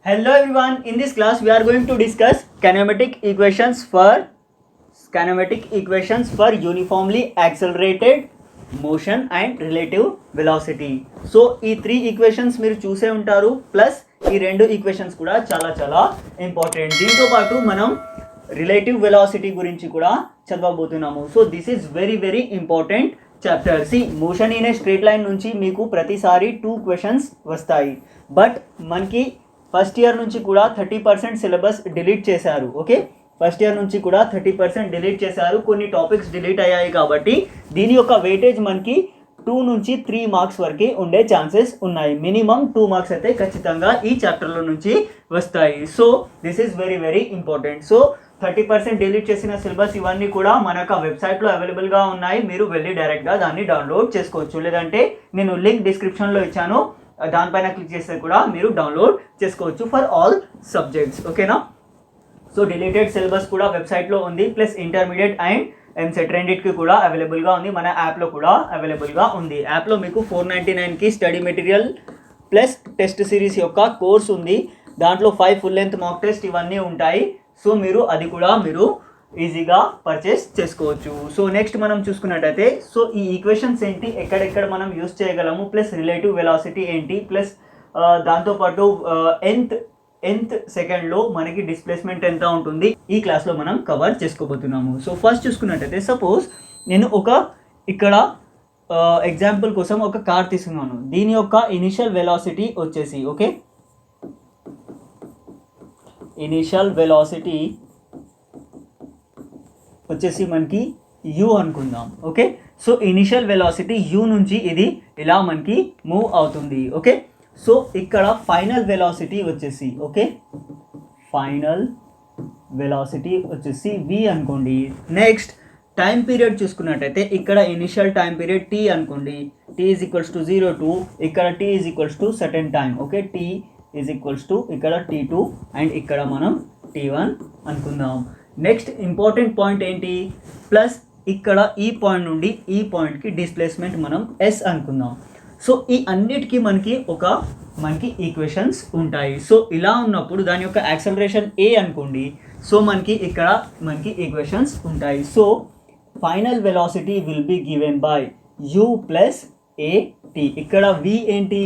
Hello everyone, in this class we are going to discuss kinematic equations for uniformly accelerated motion and relative velocity. So ఈ 3 equations మీరు చూసే ఉంటారు, plus ఈ 2 equations కూడా చాలా important. దీంతో పాటు మనం రిలేటివ్ వెలాసిటీ గురించి కూడా చదవబోతున్నాము. So this is very important chapter. See motion in a straight line నుంచి మీకు ప్రతిసారి 2 క్వశ్చన్స్ వస్తాయి, బట్ మనకి ఫస్ట్ ఇయర్ నుంచి కూడా 30% సిలబస్ డిలీట్ చేశారు. ఓకే, ఫస్ట్ ఇయర్ నుంచి కూడా 30% డిలీట్ చేశారు. కొన్ని టాపిక్స్ డిలీట్ అయ్యాయి కాబట్టి దీని యొక్క వెయిటేజ్ మనకి 2 నుంచి 3 మార్క్స్ వరకు ఉండే ఛాన్సెస్ ఉన్నాయి. మినిమం 2 మార్క్స్ అయితే ఖచ్చితంగా ఈ చాప్టర్లో నుంచి వస్తాయి. So this is very important. So 30% delete చేసిన సిలబస్ ఇవన్నీ కూడా మన యొక్క వెబ్సైట్లో అవైలబుల్గా ఉన్నాయి. మీరు వెళ్ళి డైరెక్ట్గా దాన్ని డౌన్లోడ్ చేసుకోవచ్చు, లేదంటే నేను లింక్ డిస్క్రిప్షన్లో ఇచ్చాను, దానిపైన క్లిక్ చేస్తే కూడా మీరు డౌన్లోడ్ చేసుకోవచ్చు ఫర్ ఆల్ సబ్జెక్ట్స్. ఓకేనా? సో డిలీటెడ్ సిలబస్ కూడా వెబ్సైట్లో ఉంది, ప్లస్ ఇంటర్మీడియట్ అండ్ ఎంసెట్ రెండింటికి కూడా అవైలబుల్గా ఉంది. మన యాప్లో కూడా అవైలబుల్గా ఉంది. యాప్లో మీకు 499కి study material plus test series యొక్క కోర్స్ ఉంది. దాంట్లో 5 ఫుల్ లెంత్ మాక్ టెస్ట్ ఇవన్నీ ఉంటాయి. సో మీరు అది కూడా మీరు ఈజీగా పర్చేస్ చేసుకోవచ్చు. సో నెక్స్ట్ మనం చూసుకున్నట్టయితే, సో ఈ ఈక్వేషన్స్ ఏంటి, ఎక్కడెక్కడ మనం యూస్ చేయగలము, ప్లస్ రిలేటివ్ వెలాసిటీ ఏంటి, ప్లస్ దాంతోపాటు nth సెకండ్లో మనకి డిస్ప్లేస్మెంట్ ఎంత ఉంటుంది, ఈ క్లాస్లో మనం కవర్ చేసుకోబోతున్నాము. సో ఫస్ట్ చూసుకున్నట్టయితే, సపోజ్ నేను ఇక్కడ ఎగ్జాంపుల్ కోసం ఒక కార్ తీసుకున్నాను. దీని యొక్క ఇనిషియల్ వెలాసిటీ వచ్చేసి, ఓకే, ఇనిషియల్ వెలాసిటీ వచ్చేసి మనకి u అనుకుందాం. Okay, so initial velocity u నుంచి ఇది ఇలా మనకి మూవ్ అవుతుంది. ఓకే, సో ఇక్కడ ఫైనల్ వెలాసిటీ వచ్చేసి, ఓకే, ఫైనల్ వెలాసిటీ వచ్చేసి v అనుకోండి. నెక్స్ట్ టైం పీరియడ్ చూసుకున్నట్టయితే, ఇక్కడ ఇనిషియల్ టైం పీరియడ్ t అనుకోండి. t is equals to 0 to ఇక్కడ t is equals to certain time. Okay, t is equals to ఇక్కడ t2 and ఇక్కడ మనం t1 అనుకుందాం. నెక్స్ట్ ఇంపార్టెంట్ పాయింట్ ఏంటి, ప్లస్ ఇక్కడ ఈ పాయింట్ నుండి ఈ పాయింట్కి డిస్ప్లేస్మెంట్ మనం s అనుకుందాం. సో ఈ అన్నిటికీ మనకి ఈక్వేషన్స్ ఉంటాయి. సో ఇలా ఉన్నప్పుడు దాని యొక్క యాక్సలరేషన్ a అనుకోండి. సో ఇక్కడ మనకి ఈక్వేషన్స్ ఉంటాయి. So final velocity will be given by u plus at. ఇక్కడ v ఏంటి,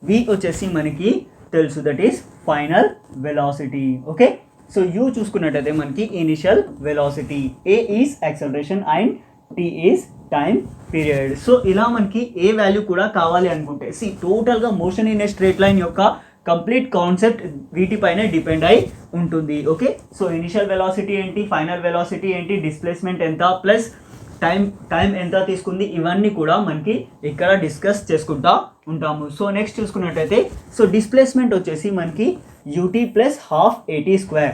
v వచ్చేసి మనకి తెలుసు, that is final velocity. Okay, so u చూసుకున్నట్టయితే మనకి initial velocity, a is acceleration and t is time period. So ఇలా మనకి ఏ వాల్యూ కూడా కావాలి అనుకుంటే, టోటల్గా motion in a straight line యొక్క కంప్లీట్ కాన్సెప్ట్ వీటిపైనే డిపెండ్ అయి ఉంటుంది. ఓకే, సో ఇనిషియల్ వెలాసిటీ ఏంటి, ఫైనల్ వెలాసిటీ ఏంటి, డిస్ప్లేస్మెంట్ ఎంత, ప్లస్ టైం ఎంత తీసుకుంది, ఇవన్నీ కూడా మనకి ఇక్కడ డిస్కస్ చేసుకుంటా ఉంటాము. సో నెక్స్ట్ చూసుకున్నట్టయితే, సో డిస్ప్లేస్మెంట్ వచ్చేసి మనకి ut ప్లస్ హాఫ్ at².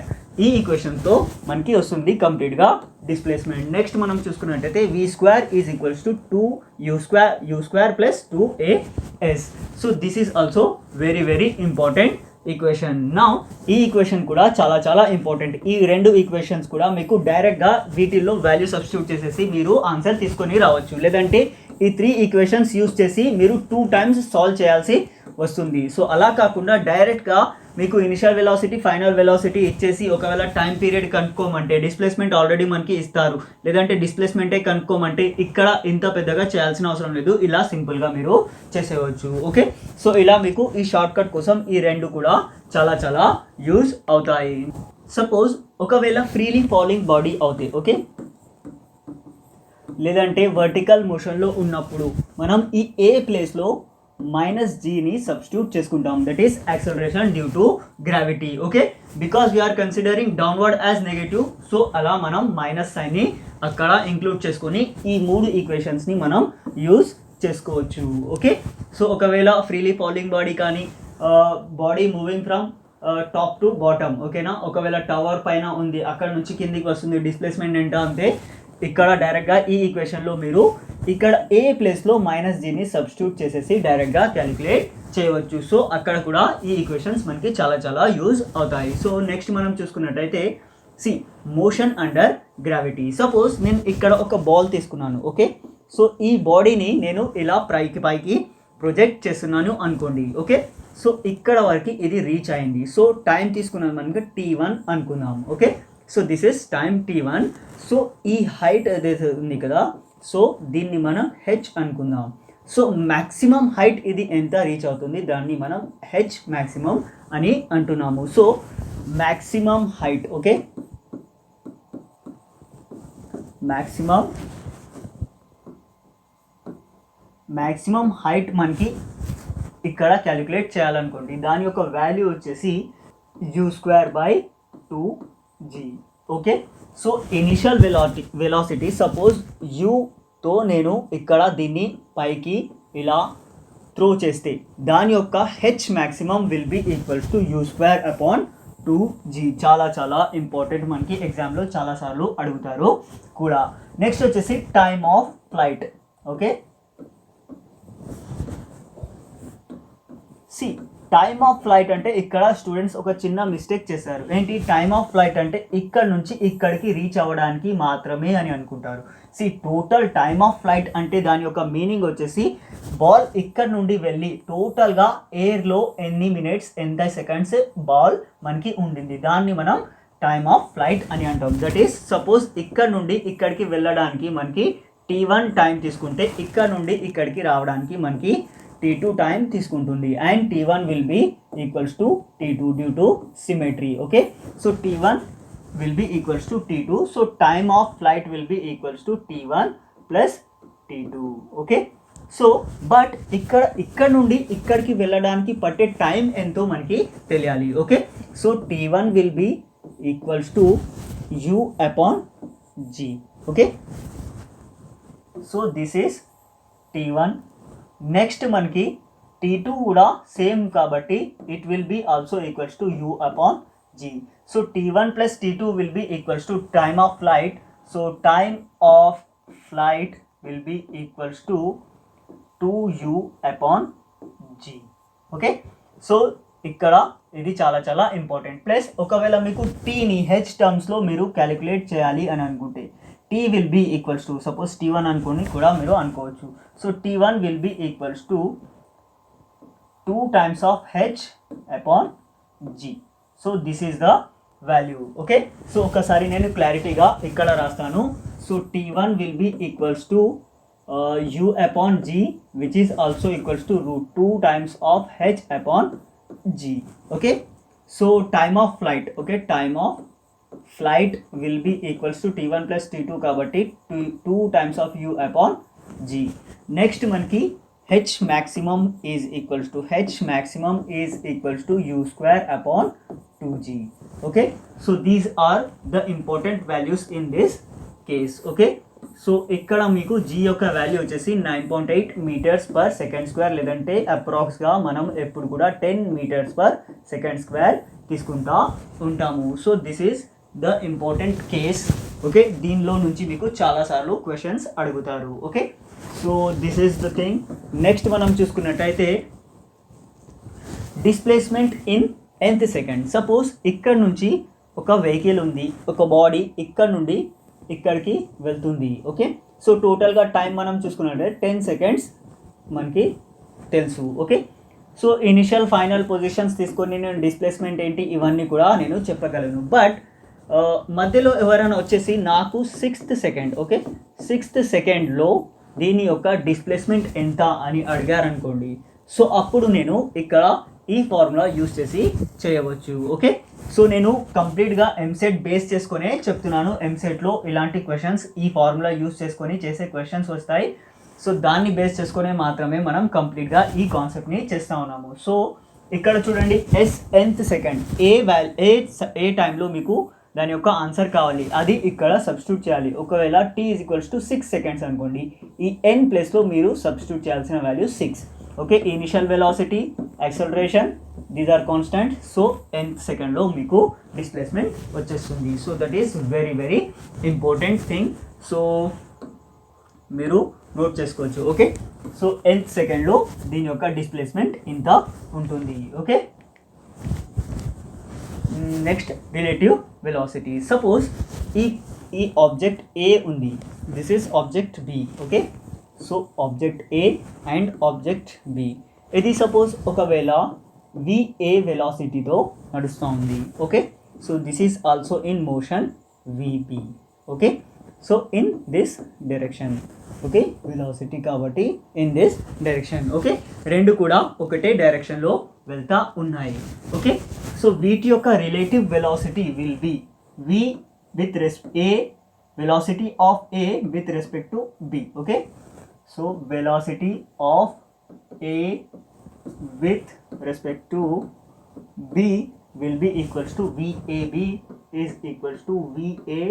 ఈ ఈక్వేషన్తో మనకి వస్తుంది కంప్లీట్గా డిస్ప్లేస్మెంట్. నెక్స్ట్ మనం చూసుకున్నట్టయితే v² is equals to 2u² plus 2as. So this is also very important equation. Now ఈ ఈక్వేషన్ కూడా చాలా ఇంపార్టెంట్. ఈ 2 ఈక్వేషన్స్ కూడా మీకు డైరెక్ట్గా వీటిల్లో వాల్యూ సబ్స్టిట్యూట్ చేసేసి మీరు ఆన్సర్ తీసుకొని రావచ్చు, లేదంటే ఈ 3 ఈక్వేషన్స్ యూస్ చేసి మీరు 2 టైమ్స్ సాల్వ్ చేయాల్సి వస్తుంది. సో అలా కాకుండా డైరెక్ట్గా మీకు ఇనిషియల్ వెలాసిటీ, ఫైనల్ వెలాసిటీ ఇచ్చేసి ఒకవేళ టైం పీరియడ్ కనుక్కోమంటే డిస్ప్లేస్మెంట్ ఆల్రెడీ మనకి ఇస్తారు, లేదంటే డిస్ప్లేస్మెంటే కనుక్కోమంటే ఇక్కడ ఇంత పెద్దగా చేయాల్సిన అవసరం లేదు, ఇలా సింపుల్గా మీరు చేసేయవచ్చు. ఓకే, సో ఇలా మీకు ఈ షార్ట్ కట్ కోసం ఈ 2 కూడా చాలా యూజ్ అవుతాయి. సపోజ్ ఒకవేళ ఫ్రీలీ ఫాలింగ్ బాడీ అవుతే, ఓకే, లేదంటే వర్టికల్ మోషన్లో ఉన్నప్పుడు మనం ఈ ఏ ప్లేస్లో -gని సబ్స్టిట్యూట్ చేసుకుంటాం, that is acceleration due to gravity. Okay, because we are considering downward as negative, so అలా మనం మైనస్ సైన్ని అక్కడ ఇంక్లూడ్ చేసుకొని ఈ 3 ఈక్వేషన్స్ని మనం యూజ్ చేసుకోవచ్చు. ఓకే, సో ఒకవేళ ఫ్రీలీ ఫాలింగ్ బాడీ కానీ body moving from top to bottom, ఓకేనా, ఒకవేళ టవర్ పైన ఉంది, అక్కడ నుంచి కిందికి వస్తుంది, డిస్ప్లేస్మెంట్ ఎంత అంటే ఇక్కడ డైరెక్ట్గా ఈ ఈక్వేషన్లో మీరు ఇక్కడ ఏ ప్లేస్లో -gని సబ్స్టిట్యూట్ చేసేసి డైరెక్ట్గా క్యాలిక్యులేట్ చేయవచ్చు. సో అక్కడ కూడా ఈ ఈక్వేషన్స్ మనకి చాలా యూజ్ అవుతాయి. సో నెక్స్ట్ మనం చూసుకున్నట్టయితే, మోషన్ అండర్ గ్రావిటీ. సపోజ్ నేను ఇక్కడ ఒక బాల్ తీసుకున్నాను. ఓకే, సో ఈ బాడీని నేను ఇలా పైకి ప్రొజెక్ట్ చేస్తున్నాను అనుకోండి. ఓకే, సో ఇక్కడ వరకు ఇది రీచ్ అయింది. సో టైం తీసుకున్నాం మనకి T1 అనుకుందాం. Okay, so this is time T1. So ఈ హైట్ ఏదైతే ఉంది కదా, సో దీన్ని మనం h అనుకుందాం. సో మ్యాక్సిమం హైట్ ఇది ఎంత రీచ్ అవుతుంది, దాన్ని మనం h మ్యాక్సిమం అని అంటున్నాము. So maximum height, okay, maximum height మనకి ఇక్కడ క్యాలిక్యులేట్ చేయాలనుకోండి. దాని యొక్క వాల్యూ వచ్చేసి u²/2g. Okay, so initial velocity suppose తో నేను ఇక్కడ దీన్ని పైకి ఇలా త్రో చేస్తే దాని యొక్క h maximum will be equals to u²/2g. చాలా చాలా ఇంపార్టెంట్, మనకి ఎగ్జామ్లో చాలాసార్లు అడుగుతారు కూడా. నెక్స్ట్ వచ్చేసి time of flight. Okay, time of flight అంటే ఇక్కడ స్టూడెంట్స్ ఒక చిన్న మిస్టేక్ చేశారు. ఏంటి, టైమ్ ఆఫ్ ఫ్లైట్ అంటే ఇక్కడ నుంచి ఇక్కడికి రీచ్ అవ్వడానికి మాత్రమే అని అనుకుంటారు. టోటల్ టైమ్ ఆఫ్ ఫ్లైట్ అంటే దాని యొక్క మీనింగ్ వచ్చేసి బాల్ ఇక్కడ నుండి వెళ్ళి టోటల్గా ఎయిర్లో ఎన్ని మినిట్స్ ఎంత సెకండ్స్ బాల్ మనకి ఉండింది, దాన్ని మనం టైమ్ ఆఫ్ ఫ్లైట్ అని అంటాం. దట్ ఈస్ సపోజ్ ఇక్కడ నుండి ఇక్కడికి వెళ్ళడానికి మనకి T1 టైం తీసుకుంటే ఇక్కడ నుండి ఇక్కడికి రావడానికి మనకి T2 టైం తీసుకుంటుంది. And T1 will be equals to T2 due to symmetry. Okay, so T1 will be equals to T2. So time of flight will be equals to T1 plus T2. Okay, so but ఇక్కడ నుండి ఇక్కడికి వెళ్ళడానికి పట్టే time ఎంతో మనకి తెలియాలి. Okay, so T1 will be equals to u/g. Okay, so this is T1. Next మనకి T2 కూడా సేమ్ కాబట్టి it will be also equals to u/g. So T1 plus T2 will be equals to time of flight. So time of flight will be equals to 2u/g. Okay, so ఇక్కడ ఇది చాలా చాలా important. Plus ఒకవేళ మీకు టీని H టర్మ్స్లో మీరు calculate చేయాలి అని అనుకుంటే T will be equals to, suppose T1 అనుకుని కూడా మీరు అనుకోవచ్చు. So T1 will be equals to 2 times of h/g. So this is the value. Okay, so ఒకసారి నేను క్లారిటీగా ఇక్కడ రాస్తాను. So T1 will be equals to u/g which is also equals to √2 times of h/g. Okay, so time of flight, okay, time of flight will be equals to T1 plus T2 కాబట్టి 2 times of u/g. Next మనకి h maximum is equals to u²/2g. okay, so these are the important values in this case. okay, so ఇక్కడ మీకు g యొక్క value వచ్చేసి 9.8 meters per second square, లేదంటే అప్రాక్స్గా మనం ఎప్పుడు కూడా 10 meters per second square తీసుకుంటా ఉంటాము. So this is the important case. Okay, దీనిలో నుంచి మీకు చాలాసార్లు క్వశ్చన్స్ అడుగుతారు. Okay, so this is the thing. Next మనం చూసుకున్నట్టయితే displacement in nth second. Suppose ఇక్కడ నుంచి ఒక వెహికల్ ఉంది, ఒక బాడీ ఇక్కడ నుండి ఇక్కడికి వెళ్తుంది. ఓకే, సో టోటల్గా టైం మనం చూసుకున్నట్టయితే 10 seconds మనకి తెలుసు. Okay, so initial final positions తీసుకొని నేను డిస్ప్లేస్మెంట్ ఏంటి ఇవన్నీ కూడా నేను చెప్పగలను. బట్ మధ్యలో ఎవరైనా వచ్చేసి నాకు 6th సెకండ్, ఓకే, 6th సెకండ్లో దీని యొక్క డిస్ప్లేస్మెంట్ ఎంత అని అడిగారనుకోండి, సో అప్పుడు నేను ఇక్కడ ఈ ఫార్ములా యూస్ చేసి చేయవచ్చు. ఓకే, సో నేను కంప్లీట్గా ఎంసెట్ బేస్ చేసుకునే చెప్తున్నాను. ఎంసెట్లో ఇలాంటి క్వశ్చన్స్ ఈ ఫార్ములా యూస్ చేసుకొని చేసే క్వశ్చన్స్ వస్తాయి. సో దాన్ని బేస్ చేసుకునే మాత్రమే మనం కంప్లీట్గా ఈ కాన్సెప్ట్ని చేస్తూ ఉన్నాము. సో ఇక్కడ చూడండి, nth సెకండ్ ఏ టైంలో మీకు దాని యొక్క ఆన్సర్ కావాలి, అది ఇక్కడ సబ్స్టిట్యూట్ చేయాలి. ఒకవేళ t = 6 seconds అనుకోండి, ఈ n ప్లేస్లో మీరు సబ్స్టిట్యూట్ చేయాల్సిన value 6. Okay, initial velocity, acceleration, these are constant. So nth సెకండ్లో మీకు డిస్ప్లేస్మెంట్ వచ్చేస్తుంది. So that is very very important thing. So మీరు నోట్ చేసుకోవచ్చు. ఓకే, సో nth సెకండ్లో దీని యొక్క డిస్ప్లేస్మెంట్ ఇంత ఉంటుంది. Okay, next relative velocity. Suppose ఈ ఆబ్జెక్ట్ ఏ ఉంది, this is object B. Okay, so object A and object B. ఇది సపోజ్ ఒకవేళ విఏ వెలాసిటీతో నడుస్తూ ఉంది. Okay, so this is also in motion VP. Okay, so in this direction. Okay, velocity కాబట్టి in this direction. Okay, రెండు కూడా ఒకటే డైరెక్షన్లో వెళ్తా ఉన్నాయి. ఓకే, సో వీటి యొక్క relative velocity will be v with A velocity of A with respect to B. Okay, so velocity of A with respect to B will be equals to VAB is equals to VA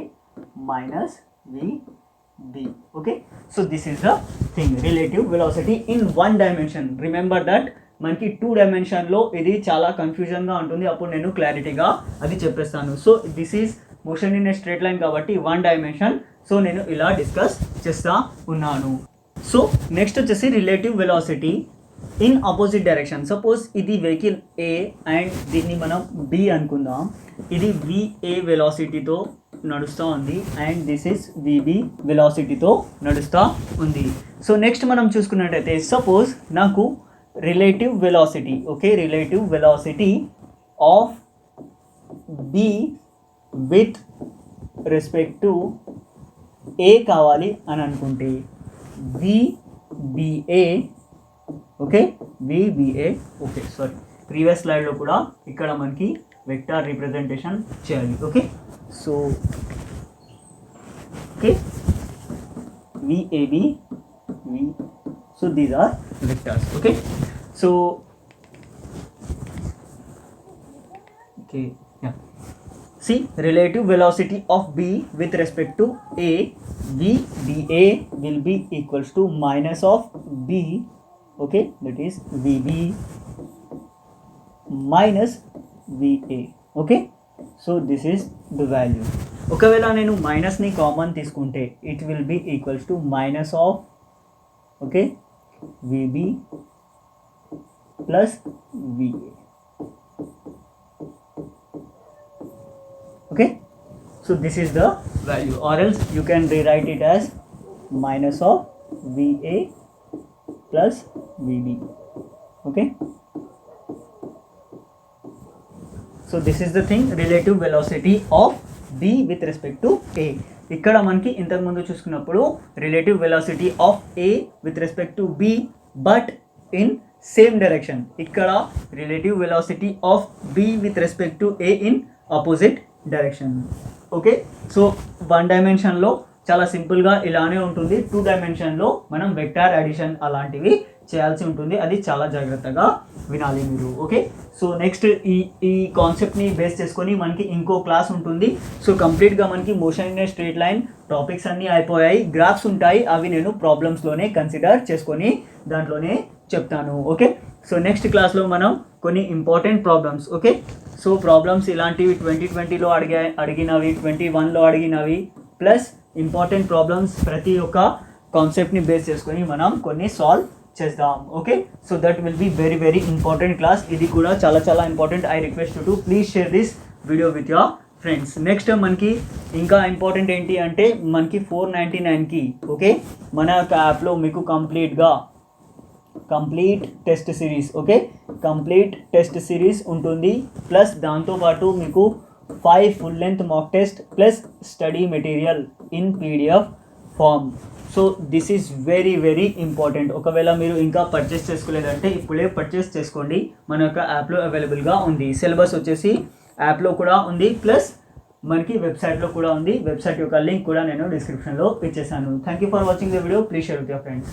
minus VB. Okay, so this is the thing, relative velocity in one dimension. Remember that మనకి 2 డైమెన్షన్లో ఇది చాలా కన్ఫ్యూజన్గా ఉంటుంది. అప్పుడు నేను క్లారిటీగా అది చెప్పేస్తాను. So this is motion in a straight line కాబట్టి 1 డైమెన్షన్. సో నేను ఇలా డిస్కస్ చేస్తూ ఉన్నాను. సో నెక్స్ట్ వచ్చేసి relative velocity in opposite direction. Suppose ఇది వెహికల్ ఏ అండ్ దీన్ని మనం బి అనుకుందాం. ఇది విఏ వెలాసిటీతో నడుస్తూ ఉంది అండ్ దిస్ ఇస్ విబి వెలాసిటీతో నడుస్తూ ఉంది. సో నెక్స్ట్ మనం చూసుకున్నట్టయితే సపోజ్ నాకు relative velocity, okay, relative velocity of B with respect to A కావాలి అని అనుకుంటే VBA. Okay, v B A. Okay, sorry, previous స్లైడ్లో కూడా ఇక్కడ మనకి వెక్టార్ రిప్రజెంటేషన్ చేయాలి. Okay, so okay v A B v. So these are vectors. Okay, so okay, yeah, see, relative velocity of B with respect to A, VBA will be equals to minus of B. Okay, that is VB minus VA. Okay, so this is the value. ఒకవేళ నేను మైనస్ని common తీసుకుంటే it will be equals to minus of, okay, VB plus VA. Okay, so this is the value, or else you can rewrite it as minus of VA plus VB. Okay, so this is the thing, relative velocity of B with respect to A. ఇక్కడ మనకి ఇంతకుముందు చూసుకున్నప్పుడు relative velocity of A with respect to B but in same direction. ఇక్కడ relative velocity of B with respect to A in opposite direction. Okay, so 1 డైమెన్షన్లో చాలా సింపుల్గా ఇలానే ఉంటుంది. 2 డైమెన్షన్లో మనం వెక్టార్ అడిషన్ అలాంటివి చేయాల్సి ఉంటుంది. అది చాలా జాగ్రత్తగా వినాలి మీరు. ఓకే, సో నెక్స్ట్ ఈ కాన్సెప్ట్ని బేస్ చేసుకొని మనకి ఇంకో క్లాస్ ఉంటుంది. సో కంప్లీట్గా మనకి motion in a straight line topics అన్నీ అయిపోయాయి. గ్రాఫ్స్ ఉంటాయి, అవి నేను ప్రాబ్లమ్స్లోనే కన్సిడర్ చేసుకొని దాంట్లోనే చెప్తాను. ఓకే, సో నెక్స్ట్ క్లాస్లో మనం కొన్ని important problems, okay, so problems ఇలాంటివి 2020లో అడిగినవి, 21లో అడిగినవి, ప్లస్ ఇంపార్టెంట్ ప్రాబ్లమ్స్ ప్రతి ఒక్క కాన్సెప్ట్ని బేస్ చేసుకొని మనం కొన్ని సాల్వ్ చేద్దాం. Okay, so that will be very very important class. ఇది కూడా చాలా చాలా important. I request to please share this video with your friends. Next మనకి ఇంకా ఇంపార్టెంట్ ఏంటి అంటే మనకి 499కి, ఓకే, మన యొక్క యాప్లో మీకు complete test series, okay, complete test series ఉంటుంది. ప్లస్ దాంతోపాటు మీకు 5 full length mock test plus study material in PDF form. So this is very very important. ఒకవేళ మీరు ఇంకా పర్చేస్ చేసుకోలేదంటే ఇప్పుడే పర్చేస్ చేసుకోండి. మన యొక్క యాప్లో అవైలబుల్గా ఉంది. సిలబస్ వచ్చేసి యాప్లో కూడా ఉంది, ప్లస్ మనకి వెబ్సైట్లో కూడా ఉంది. వెబ్సైట్ యొక్క లింక్ కూడా నేను డిస్క్రిప్షన్లో ఇచ్చేసాను. Thank you for watching the video. Please share with your friends.